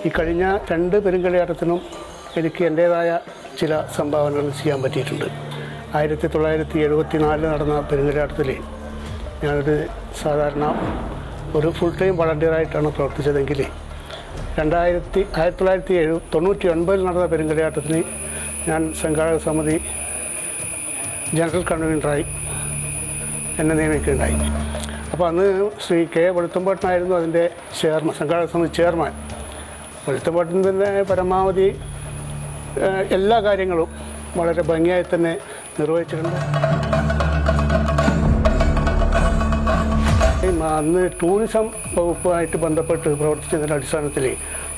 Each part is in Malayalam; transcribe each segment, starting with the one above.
ഈ കഴിഞ്ഞ 2 പെരുങ്കളിയാട്ടത്തിനും എനിക്ക് എൻ്റേതായ ചില സംഭാവനകൾ ചെയ്യാൻ പറ്റിയിട്ടുണ്ട്. 1974 നടന്ന പെരുങ്കളിയാട്ടത്തിൽ ഞാനൊരു സാധാരണ ഒരു ഫുൾ ടൈം വളണ്ടിയറായിട്ടാണ് പ്രവർത്തിച്ചതെങ്കിൽ 1999 നടന്ന പെരുങ്കളിയാട്ടത്തിന് ഞാൻ സംഘാടക സമിതി ജനറൽ കൺവീനറായി എന്നെ നിയമിക്കുകയുണ്ടായി. അപ്പോൾ അന്ന് ശ്രീ കെ വെളുത്തമ്പാട്ടനായിരുന്നു അതിൻ്റെ സംഘാടക സമിതി ചെയർമാൻ. വെളുത്തമ്പാട്ടൻ തന്നെ പരമാവധി എല്ലാ കാര്യങ്ങളും വളരെ ഭംഗിയായി തന്നെ നിർവഹിച്ചിട്ടുണ്ട്. അന്ന് ടൂറിസം വകുപ്പുമായിട്ട് ബന്ധപ്പെട്ട് പ്രവർത്തിച്ചതിൻ്റെ അടിസ്ഥാനത്തിൽ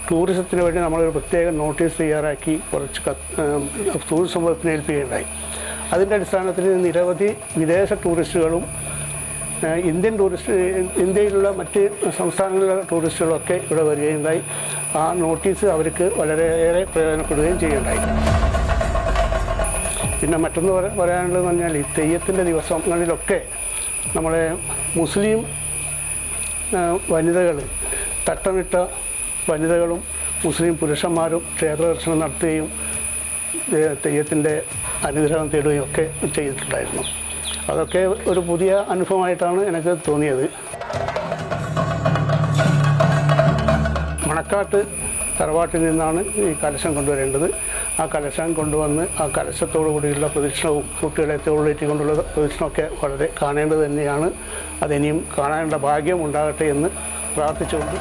ടൂറിസത്തിന് വേണ്ടി നമ്മളൊരു പ്രത്യേക നോട്ടീസ് തയ്യാറാക്കി കുറച്ച് ടൂറിസം വകുപ്പിനെ ഏൽപ്പിക്കുകയുണ്ടായി. അതിൻ്റെ അടിസ്ഥാനത്തിൽ നിരവധി വിദേശ ടൂറിസ്റ്റുകളും ഇന്ത്യയിലുള്ള മറ്റ് സംസ്ഥാനങ്ങളിലെ ടൂറിസ്റ്റുകളൊക്കെ ഇവിടെ വരികയുണ്ടായി. ആ നോട്ടീസ് അവർക്ക് വളരെയേറെ പ്രയോജനപ്പെടുകയും ചെയ്യുകയുണ്ടായി. പിന്നെ മറ്റൊന്ന് പറയാനുള്ളതെന്ന് പറഞ്ഞാൽ ഈ തെയ്യത്തിൻ്റെ ദിവസങ്ങളിലൊക്കെ നമ്മളെ മുസ്ലിം വനിതകൾ, തട്ടമിട്ട വനിതകളും മുസ്ലിം പുരുഷന്മാരും ക്ഷേത്ര ദർശനം നടത്തുകയും തെയ്യത്തിൻ്റെ അനുഗ്രഹം തേടുകയും ഒക്കെ ചെയ്തിട്ടുണ്ടായിരുന്നു. അതൊക്കെ ഒരു പുതിയ അനുഭവമായിട്ടാണ് എനിക്ക് തോന്നിയത്. മണക്കാട്ട് തറവാട്ടിൽ നിന്നാണ് ഈ കലശം കൊണ്ടുവരേണ്ടത്. ആ കലശം കൊണ്ടുവന്ന് ആ കലശത്തോടു കൂടിയുള്ള പ്രദക്ഷിണവും കുട്ടികളെ തോളിലേറ്റി കൊണ്ടുള്ള പ്രദക്ഷിണമൊക്കെ വളരെ കാണേണ്ടത് തന്നെയാണ്. അതിനിയും കാണാനുള്ള ഭാഗ്യം ഉണ്ടാകട്ടെ എന്ന് പ്രാർത്ഥിച്ചുകൊണ്ട്